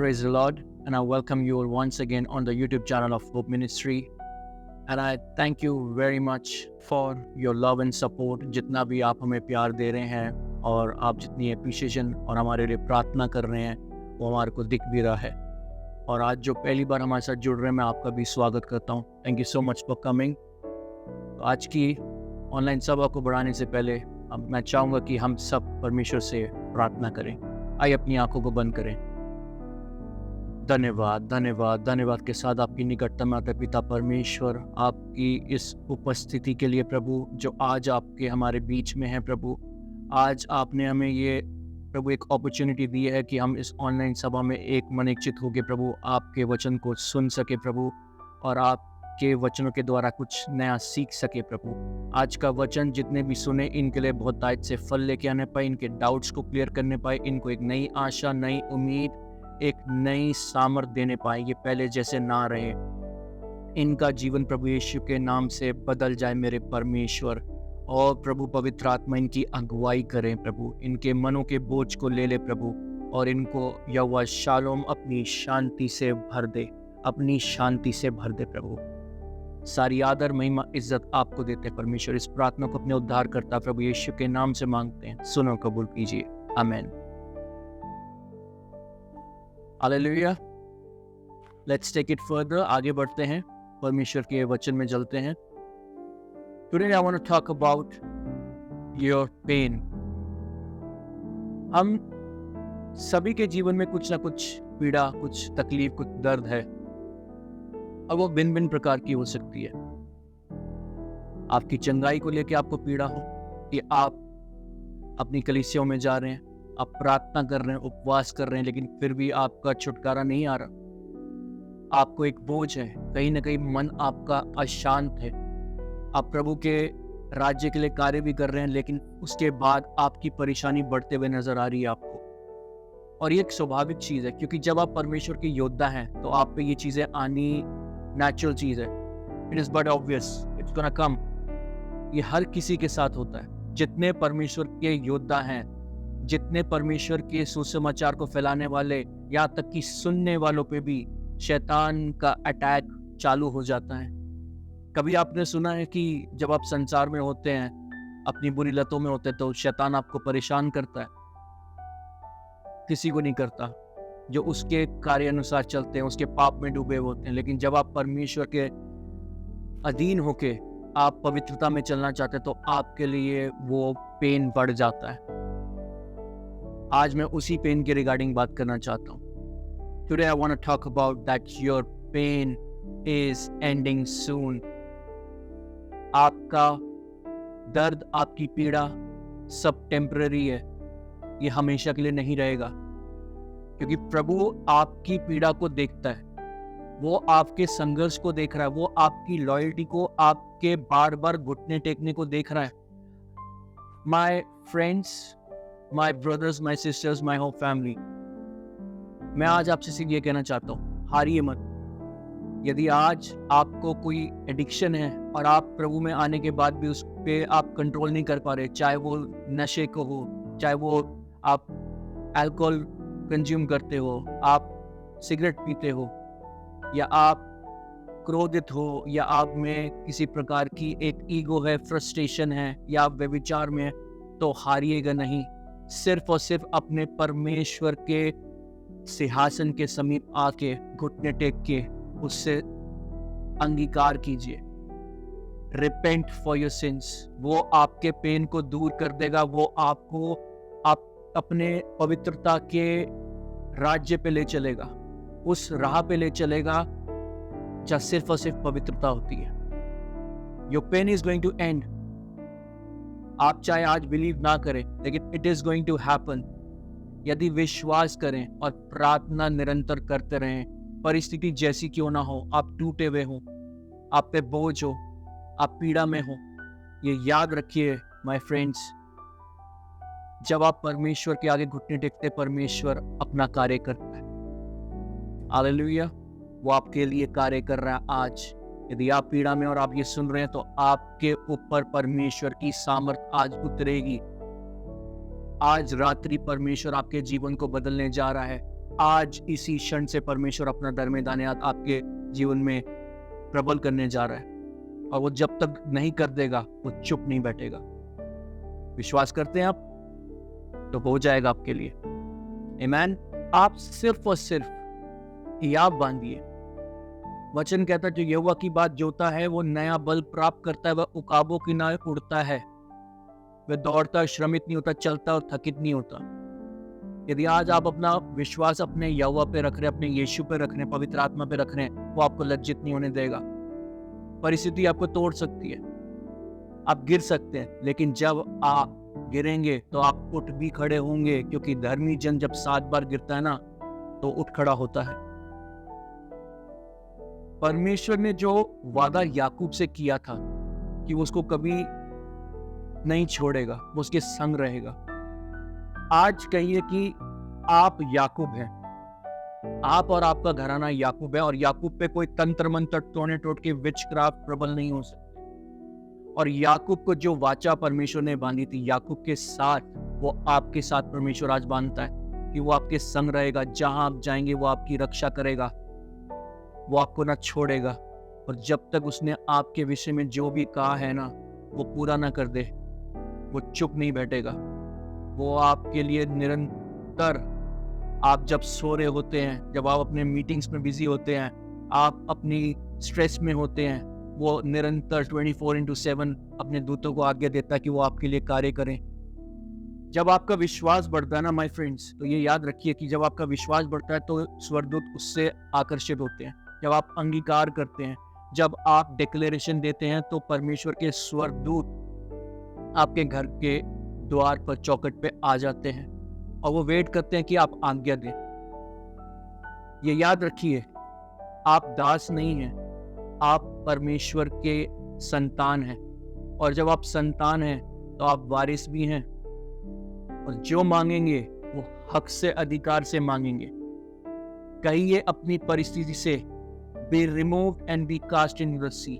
Praise the Lord, and I welcome you all once again on the YouTube channel of Hope Ministry. And I thank you very much for your love and support. जितना भी आप हमें प्यार दे रहे हैं और आप जितनी एप्रिशिएशन और हमारे लिए प्रार्थना कर रहे हैं वो हमारे को दिख भी रहा है। और आज जो पहली बार हमारे साथ जुड़ रहे हैं मैं आपका भी स्वागत करता हूँ। Thank you so much for coming. आज की ऑनलाइन सभा को बढ़ाने से पहले अब मैं चाहूँगा कि हम सब परमेश्वर से प्रार्थना करें। आइए अपनी आंखों को बंद करें। धन्यवाद धन्यवाद धन्यवाद के साथ आपकी निकटता में आते पिता परमेश्वर, आपकी इस उपस्थिति के लिए प्रभु जो आज आपके हमारे बीच में है प्रभु। आज आपने हमें ये प्रभु एक अपॉर्चुनिटी दी है कि हम इस ऑनलाइन सभा में एक मन एक चित होकर प्रभु आपके वचन को सुन सके प्रभु, और आपके वचनों के द्वारा कुछ नया सीख सके प्रभु। आज का वचन जितने भी सुने इनके लिए बहुत दायित्व से फल लेके आने पाए, इनके डाउट्स को क्लियर करने पाए, इनको एक नई आशा, नई उम्मीद, एक नई सामर्थ देने पाए। ये पहले जैसे ना रहे, इनका जीवन प्रभु यीशु के नाम से बदल जाए मेरे परमेश्वर। और प्रभु पवित्र आत्मा इनकी अगुवाई करें प्रभु, इनके मनों के बोझ को ले ले प्रभु, और इनको यहोवा शालोम अपनी शांति से भर दे, अपनी शांति से भर दे प्रभु। सारी आदर महिमा इज्जत आपको देते हैं परमेश्वर। इस प्रार्थना को अपने उद्धार करता प्रभु यीशु के नाम से मांगते हैं, सुनो कबूल कीजिए, आमीन। Hallelujah. Let's take it further, आगे बढ़ते हैं, परमेश्वर के वचन में चलते हैं। Today I want to talk about your pain. हम सभी के जीवन में कुछ ना कुछ पीड़ा, कुछ तकलीफ, कुछ दर्द है, और वो भिन्न भिन्न प्रकार की हो सकती है। आपकी चंगाई को लेकर आपको पीड़ा हो, कि आप अपनी कलीसियाओं में जा रहे हैं, आप प्रार्थना कर रहे हैं, उपवास कर रहे हैं, लेकिन फिर भी आपका छुटकारा नहीं आ रहा। आपको एक बोझ है, कहीं ना कहीं मन आपका अशांत है। आप प्रभु के राज्य के लिए कार्य भी कर रहे हैं, लेकिन उसके बाद आपकी परेशानी बढ़ते हुए नजर आ रही है आपको। और ये एक स्वाभाविक चीज है, क्योंकि जब आप परमेश्वर के योद्धा हैं तो आप पे ये चीजें आनी नेचुरल चीज है। It is but obvious, it's gonna come. ये हर किसी के साथ होता है। जितने परमेश्वर के योद्धा हैं, जितने परमेश्वर के सुसमाचार को फैलाने वाले, यहाँ तक कि सुनने वालों पे भी शैतान का अटैक चालू हो जाता है। कभी आपने सुना है कि जब आप संसार में होते हैं, अपनी बुरी लतों में होते हैं, तो शैतान आपको परेशान करता है? किसी को नहीं करता, जो उसके कार्य अनुसार चलते हैं, उसके पाप में डूबे होते हैं। लेकिन जब आप परमेश्वर के अधीन होके आप पवित्रता में चलना चाहते हैं, तो आपके लिए वो पेन बढ़ जाता है। आज मैं उसी पेन के रिगार्डिंग बात करना चाहता हूँ। Today I want to talk about that your pain is ending soon. आपका दर्द, आपकी पीड़ा सब टेम्पररी है, ये हमेशा के लिए नहीं रहेगा। क्योंकि प्रभु आपकी पीड़ा को देखता है, वो आपके संघर्ष को देख रहा है, वो आपकी लॉयल्टी को, आपके बार बार घुटने टेकने को देख रहा है। My friends, my brothers, my sisters, my whole family, मैं आज आपसे सिर्फ ये कहना चाहता हूँ, हारिए मत। यदि आज आपको कोई एडिक्शन है और आप प्रभु में आने के बाद भी उस पे आप कंट्रोल नहीं कर पा रहे, चाहे वो नशे को हो, चाहे वो आप अल्कोहल कंज्यूम करते हो, आप सिगरेट पीते हो, या आप क्रोधित हो, या आप में किसी प्रकार की एक ईगो है, फ्रस्ट्रेशन है, या आप व्यभिचार में, तो हारिएगा नहीं। सिर्फ और सिर्फ अपने परमेश्वर के सिंहासन के समीप आके घुटने टेक के उससे अंगीकार कीजिए। Repent for your sins. वो आपके पेन को दूर कर देगा, वो आपको आप अपने पवित्रता के राज्य पे ले चलेगा, उस राह पे ले चलेगा जहाँ सिर्फ और सिर्फ पवित्रता होती है। Your pain is going to end. आप चाहे आज बिलीव ना करें, लेकिन it is going to happen. यदि विश्वास करें और प्रार्थना निरंतर करते रहें, परिस्थिति जैसी क्यों ना हो, आप टूटे हुए हो, आप पे बोझ हो, आप पीड़ा में हो, ये याद रखिए माय फ्रेंड्स, जब आप परमेश्वर के आगे घुटने टेकते, परमेश्वर अपना कार्य करता है। हालेलुया। वो आपके लिए कार्य कर रहा है आज। यदि आप पीड़ा में और आप ये सुन रहे हैं, तो आपके ऊपर परमेश्वर की सामर्थ आज उतरेगी। आज रात्रि परमेश्वर आपके जीवन को बदलने जा रहा है। आज इसी क्षण से परमेश्वर अपना दरमियान आपके जीवन में प्रबल करने जा रहा है, और वो जब तक नहीं कर देगा वो चुप नहीं बैठेगा। विश्वास करते हैं आप, तो हो जाएगा आपके लिए। आमीन। आप सिर्फ और सिर्फ हियाव बांधिए। वचन कहता है जो यहोवा की बात जोता है वो नया बल प्राप्त करता है, वह उकाबों की नाय उड़ता है, वह दौड़ता श्रमित नहीं होता, चलता और थकित नहीं होता। यदि आज आप अपना विश्वास अपने यहोवा पे रख रहे हैं, अपने यीशु पे रख रहे हैं, पवित्र आत्मा पे रख रहे हैं, वो आपको लज्जित नहीं होने देगा। परिस्थिति आपको तोड़ सकती है, आप गिर सकते हैं, लेकिन जब आप गिरेंगे तो आप उठ भी खड़े होंगे, क्योंकि धर्मी जन जब 7 बार गिरता है ना तो उठ खड़ा होता है। परमेश्वर ने जो वादा याकूब से किया था कि वो उसको कभी नहीं छोड़ेगा, वो उसके संग रहेगा। आज कहिए कि आप याकूब हैं, आप और आपका घराना याकूब है, और याकूब पे कोई तंत्र मंत्र टोने टोटके विचक्राफ्ट प्रबल नहीं हो सकते। और याकूब को जो वाचा परमेश्वर ने बांधी थी याकूब के साथ, वो आपके साथ परमेश्वर आज बांधता है कि वो आपके संग रहेगा, जहां आप जाएंगे वो आपकी रक्षा करेगा, वो आपको ना छोड़ेगा। और जब तक उसने आपके विषय में जो भी कहा है ना वो पूरा ना कर दे, वो चुप नहीं बैठेगा। वो आपके लिए निरंतर, आप जब सो रहे होते हैं, जब आप अपने मीटिंग्स में बिजी होते हैं, आप अपनी स्ट्रेस में होते हैं, वो निरंतर 24/7 अपने दूतों को आज्ञा देता है कि वो आपके लिए कार्य करें। जब आपका विश्वास बढ़ता है ना माय फ्रेंड्स, तो ये याद रखिए कि जब आपका विश्वास बढ़ता है तो स्वर्गदूत उससे आकर्षित होते हैं। जब आप अंगीकार करते हैं, जब आप डिक्लेरेशन देते हैं, तो परमेश्वर के स्वर्गदूत आपके घर के द्वार पर, चौखट पे आ जाते हैं, और वो वेट करते हैं कि आप आज्ञा दें। ये याद रखिए, आप दास नहीं हैं, आप परमेश्वर के संतान हैं, और जब आप संतान हैं तो आप वारिस भी हैं, और जो मांगेंगे वो हक से, अधिकार से मांगेंगे। कहिए अपनी परिस्थिति से, be removed and be cast in the sea.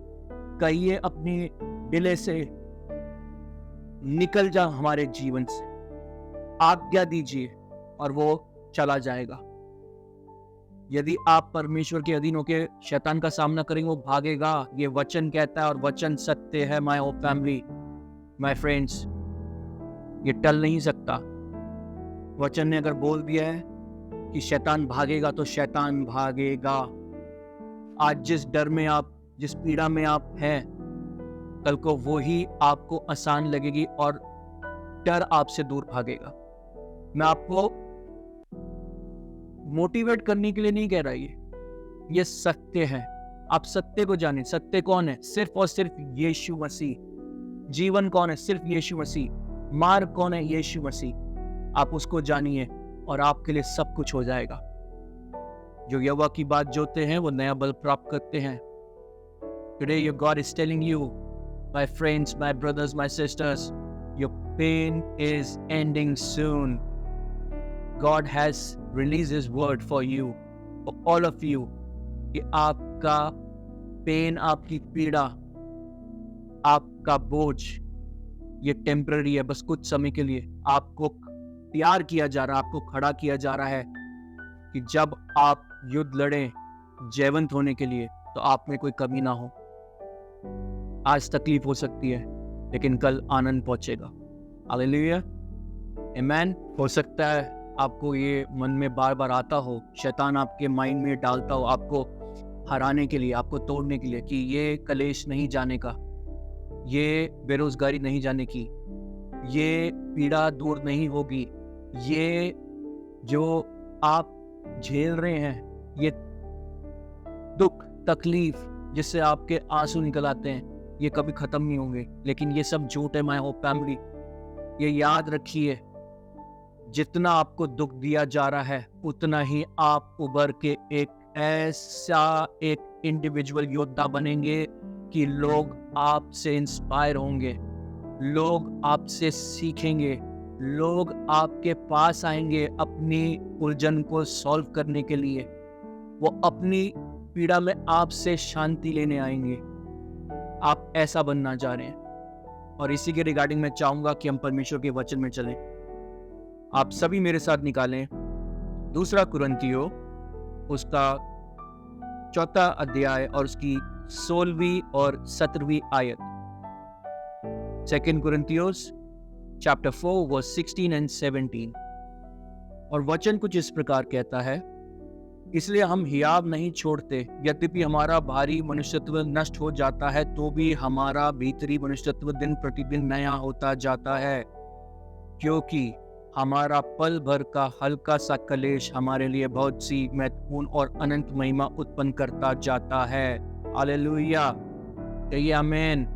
कहिए अपनी डिले से, निकल जा हमारे जीवन से, आज्ञा दीजिए और वो चला जाएगा। यदि आप परमेश्वर के अधीन होकर शैतान का सामना करेंगे, वो भागेगा। ये वचन कहता है, और वचन सत्य है। My hope family, my friends, ये टल नहीं सकता। वचन ने अगर बोल दिया है कि शैतान भागेगा, तो शैतान भागेगा। आज जिस डर में आप, जिस पीड़ा में आप हैं, कल को वो ही आपको आसान लगेगी और डर आपसे दूर भागेगा। मैं आपको मोटिवेट करने के लिए नहीं कह रहा, ये सत्य है। आप सत्य को जानें। सत्य कौन है? सिर्फ और सिर्फ यीशु मसीह। जीवन कौन है? सिर्फ यीशु मसीह। मार्ग कौन है? यीशु मसीह। आप उसको जानिए और आपके लिए सब कुछ हो जाएगा। जो यहोवा की बात जोते हैं वो नया बल प्राप्त करते हैं। Today your God is telling you, my friends, my brothers, my sisters, your pain is ending soon. God has released His word for you, for all of you, कि आपका पेन, आपकी पीड़ा, आपका बोझ, ये टेम्पररी है, बस कुछ समय के लिए। आपको तैयार किया जा रहा है, आपको खड़ा किया जा रहा है कि जब आप युद्ध लड़ें जयवंत होने के लिए, तो आप में कोई कमी ना हो। आज तकलीफ हो सकती है, लेकिन कल आनंद पहुंचेगा। हालेलुया, आमीन। हो सकता है आपको ये मन में बार बार आता हो, शैतान आपके माइंड में डालता हो, आपको हराने के लिए, आपको तोड़ने के लिए, कि ये कलेश नहीं जाने का, ये बेरोजगारी नहीं जाने की, ये पीड़ा दूर नहीं होगी, ये जो आप झेल रहे हैं, ये दुख तकलीफ जिससे आपके आंसू निकल आते हैं, ये कभी खत्म नहीं होंगे। लेकिन ये सब झूठ है माय होप फैमिली। ये याद रखिए, जितना आपको दुख दिया जा रहा है, उतना ही आप उभर के एक इंडिविजुअल योद्धा बनेंगे कि लोग आपसे इंस्पायर होंगे, लोग आपसे सीखेंगे, लोग आपके पास आएंगे अपनी उलझन को सॉल्व करने के लिए। वो अपनी पीड़ा में आपसे शांति लेने आएंगे। आप ऐसा बनना चाह रहे हैं, और इसी के रिगार्डिंग मैं चाहूंगा कि हम परमेश्वर के वचन में चलें। आप सभी मेरे साथ निकालें दूसरा कुरिन्थियों उसका 4 अध्याय और उसकी 16वीं और 17वीं आयत। 2 Corinthians chapter 4 verse 16 and 17। और वचन कुछ इस प्रकार कहता है, इसलिए हम हियाव नहीं छोड़ते, यद्यपि हमारा भारी मनुष्यत्व नष्ट हो जाता है तो भी हमारा भीतरी मनुष्यत्व दिन प्रतिदिन नया होता जाता है, क्योंकि हमारा पल भर का हल्का सा कलेश हमारे लिए बहुत सी महत्वपूर्ण और अनंत महिमा उत्पन्न करता जाता है। हालेलुया, कहिए आमीन।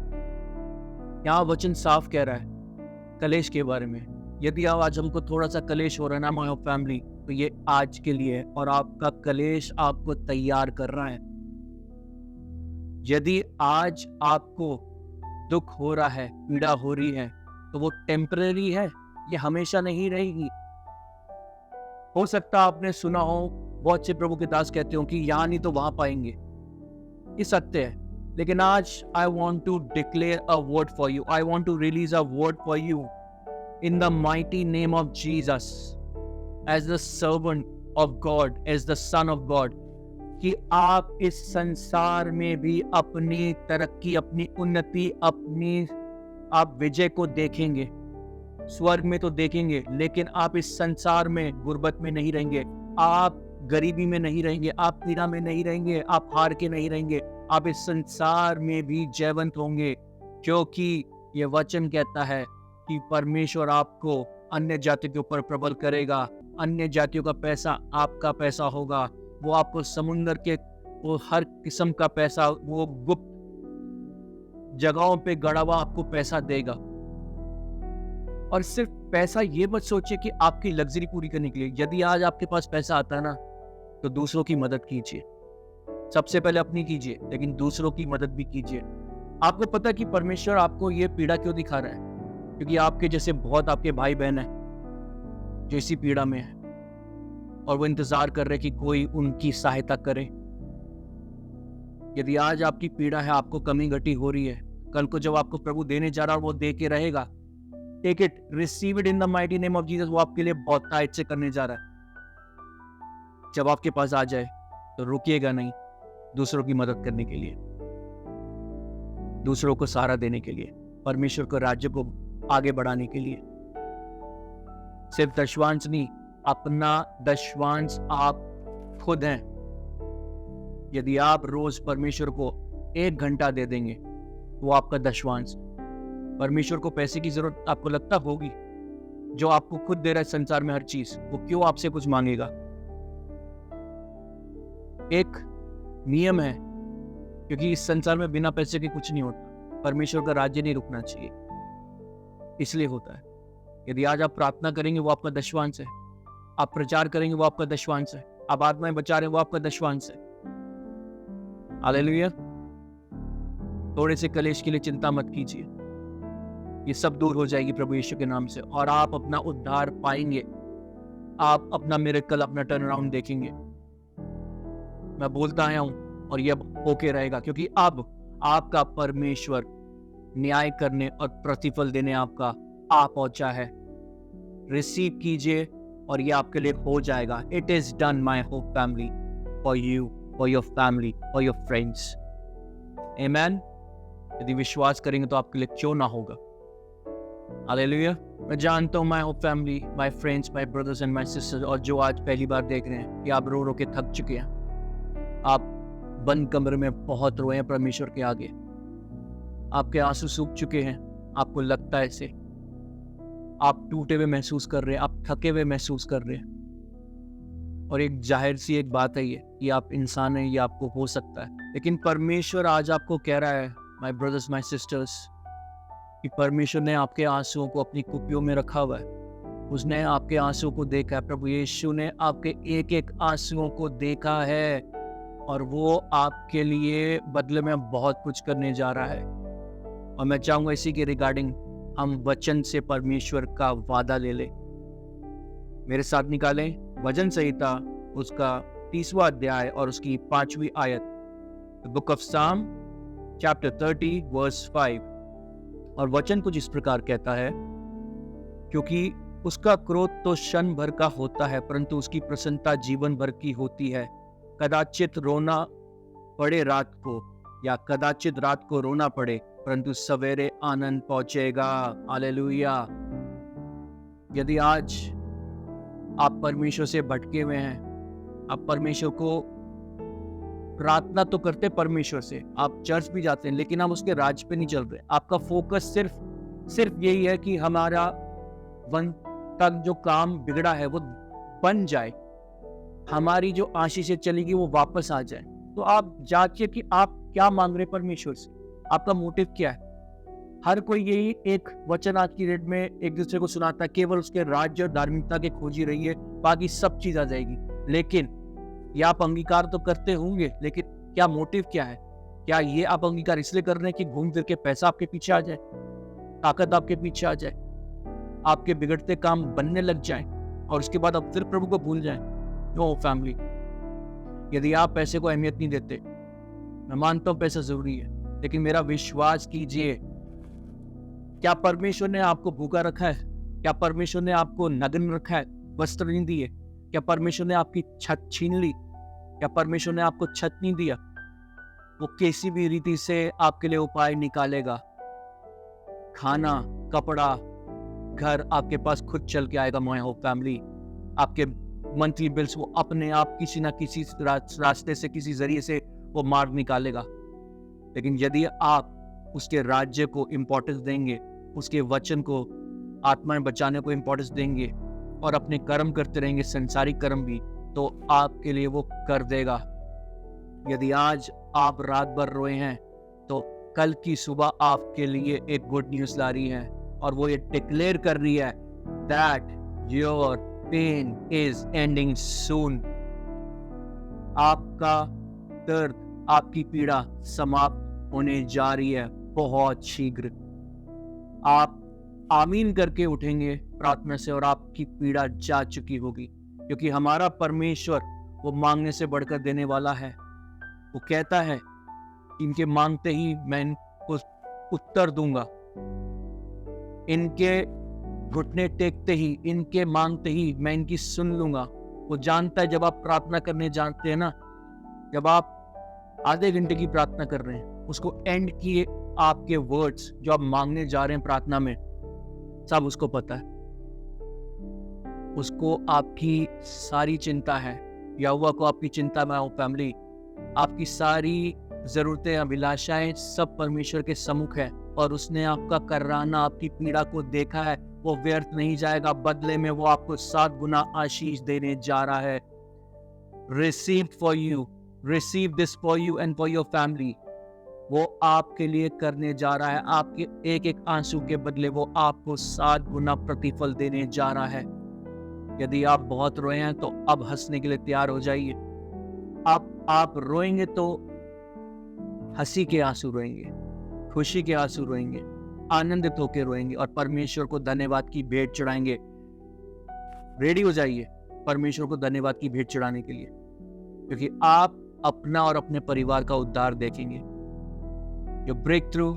यहाँ वचन साफ कह रहा है कलेश के बारे में। यदि आज हमको थोड़ा सा कलेश हो रहा है ना माय फैमिली, तो ये आज के लिए है और आपका कलेश आपको तैयार कर रहा है। यदि आज आपको दुख हो रहा है, पीड़ा हो रही है, तो वो टेम्परेरी है, ये हमेशा नहीं रहेगी। हो सकता आपने सुना हो बहुत से प्रभु के दास कहते हो कि यहाँ नहीं तो वहां पाएंगे, ये सत्य है। लेकिन आज I want to declare a word for you, I want to release a word for you in the mighty name of Jesus, as the servant of God, as the son of God, कि आप इस संसार में भी अपनी तरक्की, अपनी उन्नति, अपनी आप विजय को देखेंगे। स्वर्ग में तो देखेंगे, लेकिन आप इस संसार में गुर्बत में नहीं रहेंगे, आप गरीबी में नहीं रहेंगे, आप पीड़ा में नहीं रहेंगे, आप हार के नहीं रहेंगे, आप इस संसार में भी जयवंत होंगे, क्योंकि ये वचन कहता है कि परमेश्वर आपको अन्य जातियों के ऊपर प्रबल करेगा। अन्य जातियों का पैसा आपका पैसा होगा, वो आपको समुद्र के वो हर किस्म का पैसा, वो गुप्त जगहों पे गड़ा हुआ आपको पैसा देगा। और सिर्फ पैसा ये मत सोचिए कि आपकी लग्जरी पूरी करने के लिए। यदि आज आपके पास पैसा आता है ना, तो दूसरों की मदद कीजिए, सबसे पहले अपनी कीजिए, लेकिन दूसरों की मदद भी कीजिए। आपको पता कि परमेश्वर आपको ये पीड़ा क्यों दिखा रहा है? क्योंकि आपके जैसे बहुत आपके भाई बहन हैं जो इसी पीड़ा में है और वो इंतजार कर रहे कि कोई उनकी सहायता करे। यदि आज आपकी पीड़ा है, आपको कमी घटी हो रही है, कल को जब आपको प्रभु देने जा रहा है वो दे के रहेगा। Take it, receive it in the mighty name of Jesus. वो आपके लिए बहुत टाइट से करने जा रहा है। जब आपके पास आ जाए तो रुकिएगा नहीं, दूसरों की मदद करने के लिए, दूसरों को सहारा देने के लिए, परमेश्वर के राज्य को आगे बढ़ाने के लिए। सिर्फ दशवांश नहीं, अपना दशवांश आप खुद हैं। यदि आप रोज परमेश्वर को 1 घंटा दे देंगे, वो आपका दशवांश। परमेश्वर को पैसे की जरूरत आपको लगता होगी? जो आपको खुद दे रहा है संसार में हर चीज, वो क्यों आपसे कुछ मांगेगा? एक नियम है, क्योंकि इस संसार में बिना पैसे के कुछ नहीं होता। परमेश्वर का राज्य नहीं रुकना चाहिए, इसलिए होता है। यदि आज आप प्रार्थना करेंगे, वो आपका दशवांश है। आप प्रचार करेंगे, वो आपका दशवांश है। आप आत्माएं बचा रहे हैं, वो आपका दशवांश है। हालेलुया। थोड़े से कलेश के लिए चिंता मत कीजिए, ये सब दूर हो जाएगी प्रभु यीशु के नाम से, और आप अपना उद्धार पाएंगे। आप अपना मिरेकल, अपना टर्न अराउंड देखेंगे। मैं बोलता आया हूं और ये होके रहेगा, क्योंकि अब आपका परमेश्वर न्याय करने और प्रतिफल देने आपका आ पहुंचा है। रिसीव कीजिए और ये आपके लिए हो जाएगा। It is done my hope family, for you, for your family, for your friends. Amen. यदि विश्वास करेंगे तो आपके लिए क्यों ना होगा। हालेलुया। मैं जानता हूँ my hope family, my friends, my brothers and my sister's, और जो आज पहली बार देख रहे हैं, कि आप रो रो के थक चुके हैं। आप बंद कमरे में बहुत रोए हैं परमेश्वर के आगे, आपके आंसू सूख चुके हैं, आपको लगता है ऐसे, आप टूटे हुए महसूस कर रहे हैं, आप थके हुए महसूस कर रहे हैं। और एक जाहिर सी एक बात है ये आप इंसान हैं, ये आपको हो सकता है। लेकिन परमेश्वर आज आपको कह रहा है, माय ब्रदर्स, माय सिस्टर्स, कि परमेश्वर ने आपके आंसुओं को अपनी कुप्पियों में रखा हुआ है। उसने आपके आंसुओं को देखा है। प्रभु यीशु ने आपके एक एक आंसुओं को देखा है, और वो आपके लिए बदले में बहुत कुछ करने जा रहा है। और मैं चाहूंगा इसी के रिगार्डिंग हम वचन से परमेश्वर का वादा ले लें। मेरे साथ निकालें वचन संहिता उसका 30वां अध्याय और उसकी 5वीं आयत, बुक ऑफ साम चैप्टर 30 वर्स 5। और वचन कुछ इस प्रकार कहता है, क्योंकि उसका क्रोध तो क्षण भर का होता है, परंतु उसकी प्रसन्नता जीवन भर की होती है। कदाचित रोना पड़े रात को, या कदाचित रात को रोना पड़े, परंतु सवेरे आनंद पहुंचेगा। हालेलुया। यदि आज आप परमेश्वर से भटके हुए हैं, आप परमेश्वर को प्रार्थना तो करते परमेश्वर से, आप चर्च भी जाते हैं, लेकिन आप उसके राज पे नहीं चल रहे। आपका फोकस सिर्फ यही है कि हमारा वन तक जो काम बिगड़ा है वो बन जाए, हमारी जो आशीषें चलेगी वो वापस आ जाए। तो आप जांचिए कि आप क्या मांग रहे परमेश्वर से, आपका मोटिव क्या है। हर कोई यही एक वचन आज की डेट में एक दूसरे को सुनाता है, केवल उसके राज्य और धार्मिकता के खोजी रहिए, बाकी सब चीज आ जाएगी। लेकिन ये आप अंगीकार तो करते होंगे, लेकिन क्या मोटिव क्या है? क्या ये आप अंगीकार इसलिए कर रहे हैं कि घूम फिर के पैसा आपके पीछे आ जाए, ताकत आपके पीछे आ जाए, आपके बिगड़ते काम बनने लग जाएं और उसके बाद आप फिर प्रभु को भूल जाएं? नो फैमिली, यदि आप पैसे को अहमियत नहीं देते, मैं मानता हूं पैसा जरूरी है, लेकिन मेरा विश्वास कीजिए, क्या परमेश्वर ने आपको भूखा रखा है? क्या परमेश्वर ने आपको नग्न रखा है, वस्त्र नहीं दिए? क्या परमेश्वर ने आपकी छत छीन ली? क्या परमेश्वर ने आपको छत नहीं दिया? वो किसी भी रीति से आपके लिए उपाय निकालेगा। खाना, कपड़ा, घर आपके पास खुद चल के आएगा। माय होप फैमिली, आपके मंथली बिल्स वो अपने आप किसी ना किसी रास्ते से, किसी जरिए से वो मार्ग निकालेगा। लेकिन यदि आप उसके राज्य को इंपॉर्टेंस देंगे, उसके वचन को, आत्माएं बचाने को इंपॉर्टेंस देंगे और अपने कर्म करते रहेंगे, संसारिक कर्म भी, तो आपके लिए वो कर देगा। यदि आज आप रात भर रोए हैं, तो कल की सुबह आपके लिए एक गुड न्यूज ला रही है, और वो ये डिक्लेयर कर रही है that your pain is ending soon. आपका दर्द, आपकी पीड़ा समाप्त होने जा रही है बहुत शीघ्र। आप आमीन करके उठेंगे प्रार्थना से और आपकी पीड़ा जा चुकी होगी, क्योंकि हमारा परमेश्वर वो मांगने से बढ़कर देने वाला है। वो कहता है इनके मांगते ही मैं इनको उत्तर दूंगा, इनके घुटने टेकते ही, इनके मांगते ही मैं इनकी सुन लूंगा। वो जानता है जब आप प्रार्थना करने जानते हैं ना, जब आप आधे घंटे की प्रार्थना कर रहे हैं, उसको एंड किए आपके वर्ड्स जो आप मांगने जा रहे हैं प्रार्थना में, सब उसको पता है। उसको आपकी सारी चिंता है, यहोवा को आपकी चिंता में हो फैमिली। आपकी सारी जरूरतें, अभिलाषाएं सब परमेश्वर के सम्मुख है, और उसने आपका कराना, आपकी पीड़ा को देखा है। वो व्यर्थ नहीं जाएगा, बदले में वो आपको 7 गुना आशीष देने जा रहा है। Receive for you, receive this for you and for your family. वो आपके लिए करने जा रहा है। आपके एक एक आंसू के बदले वो आपको 7 गुना प्रतिफल देने जा रहा है। यदि आप बहुत रोए हैं तो अब हंसने के लिए तैयार हो जाइए। आप रोएंगे तो हंसी के आंसू रोएंगे, खुशी के आंसू रोएंगे, आनंदित होकर रोएंगे और परमेश्वर को धन्यवाद की भेंट चढ़ाएंगे। रेडी हो जाइए परमेश्वर को धन्यवाद की भेंट चढ़ाने के लिए, क्योंकि आप अपना और अपने परिवार का उद्धार देखेंगे। Your breakthrough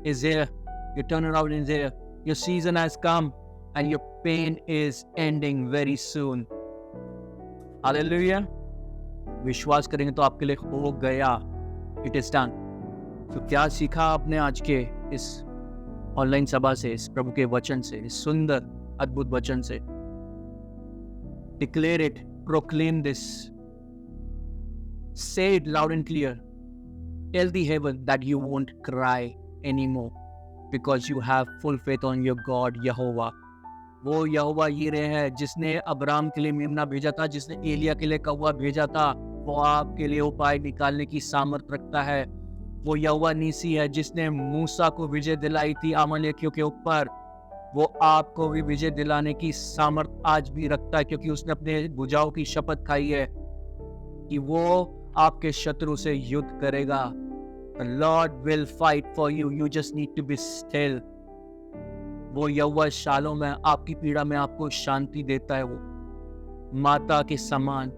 is here. Your turnaround is here. Your season has come and your pain is ending very soon. Hallelujah. विश्वास करेंगे तो आपके लिए हो गया। It is done. तो क्या सीखा आपने आज के इस ऑनलाइन सभा से, इस प्रभु के वचन से, इस सुंदर अद्भुत वचन से? Declare it, proclaim this, say it loud and clear. Tell the heaven that you won't cry anymore because you have full faith on your God, Yehovah. वो यहोवा यीरे है जिसने अब्राम के लिए मेमना भेजा था, जिसने एलिया के लिए कौवा भेजा था। वो आपके लिए उपाय निकालने की सामर्थ रखता है। वो यहोवा नीसी है जिसने मूसा को विजय दिलाई थी अमालेकियों के ऊपर। वो आपको भी विजय दिलाने की सामर्थ आज भी रखता है, क्योंकि उसने अपने भुजाओं की शपथ खाई है कि वो आपके शत्रु से युद्ध करेगा। The Lord will fight for you. You just need to be still. वो यहोवा शालोम है, आपकी पीड़ा में आपको शांति देता है। वो माता के समान,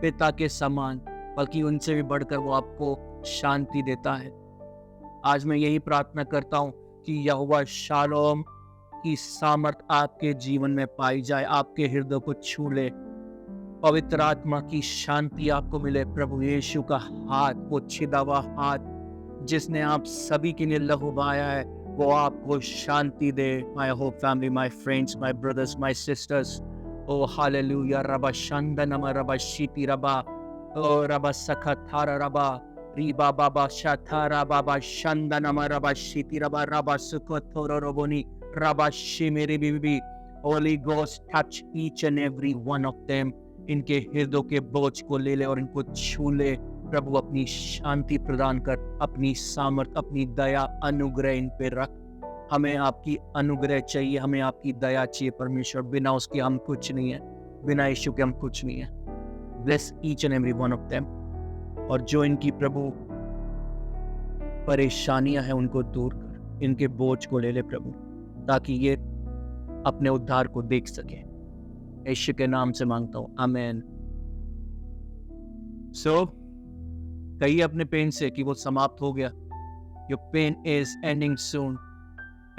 पिता के समान, बल्कि उनसे भी बढ़कर वो आपको शांति देता है। आज मैं यही प्रार्थना करता हूँ कि यहोवा शालोम की सामर्थ आपके जीवन में पाई जाए, आपके हृदय को छू ले, पवित्र आत्मा की शांति आपको मिले। प्रभु यीशु का हाथ, वो छिदा हुआ हाथ जिसने आप सभी के लिए लहू बहाया है, वो आपको शांति दे। My whole family, my friends, my brothers, my sisters, oh hallelujah. रबा शंदनम रबा शीति रबा, ओ रबा सखथारा रबा, रीबा बाबा शथारा बाबा शंदनम रबा शीति रबा, रबा सुखथोरो रोबोनी रबा शिमेरी बीबी। Holy Ghost touch each and every one of them. इनके हृदय के बोझ को ले ले और इनको छू ले। प्रभु अपनी शांति प्रदान कर, अपनी सामर्थ, अपनी दया, अनुग्रह इन पे रख। हमें आपकी अनुग्रह चाहिए, हमें आपकी दया चाहिए परमेश्वर। बिना उसके हम कुछ नहीं है, बिना यीशु के हम कुछ नहीं है। Bless each and every one of them. और जो इनकी प्रभु परेशानियां हैं उनको दूर कर, इनके बोझ को ले ले प्रभु, ताकि ये अपने उद्धार को देख सके। यीशु के नाम से मांगता हूं, आमीन। सो कहिए अपने पेन से कि वो समाप्त हो गया। Your pain is ending soon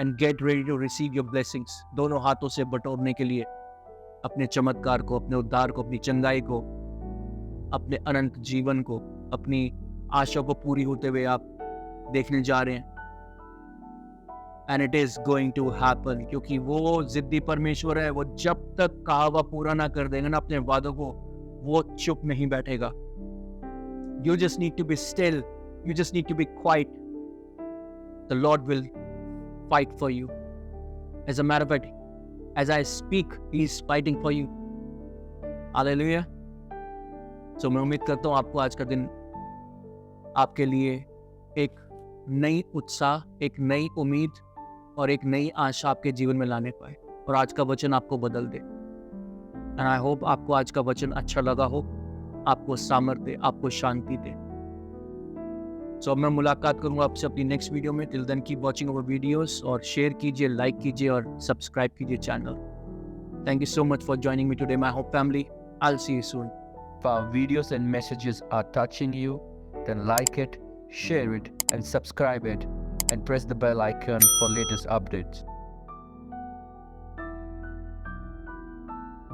and get ready to receive your blessings. दोनों हाथों से बटोरने के लिए अपने चमत्कार को, अपने उद्धार को, अपनी चंगाई को, अपने अनंत जीवन को, अपनी आशा को पूरी होते हुए आप देखने जा रहे हैं। And it is going to happen, क्योंकि वो जिद्दी परमेश्वर है। वो जब तक कहा हुआ पूरा ना कर देगा ना अपने वादों को, वो चुप नहीं बैठेगा। You just need to be still. You just need to be quiet. The Lord will fight for you. As a matter of fact, as I speak, He is fighting for you. Hallelujah. So मैं उम्मीद करता हूँ आपको आज का दिन आपके लिए एक नई उत्साह, एक नई उम्मीद और एक नई आशा आपके जीवन में लाने पाए, और आज का वचन आपको बदल दे। And I hope आपको आज का वचन अच्छा लगा हो, आपको सामर्थ दे, आपको शांति दे। सो अब मैं मुलाकात करूंगा आपसे अपनी नेक्स्ट वीडियो में। Till then keep watching our videos, और शेयर कीजिए, लाइक कीजिए और सब्सक्राइब कीजिए channel. Thank you so much for joining me today, my hope family. I will see you soon. If our videos and messages are touching you, then like it, share it, and subscribe it, and press the bell icon for latest updates.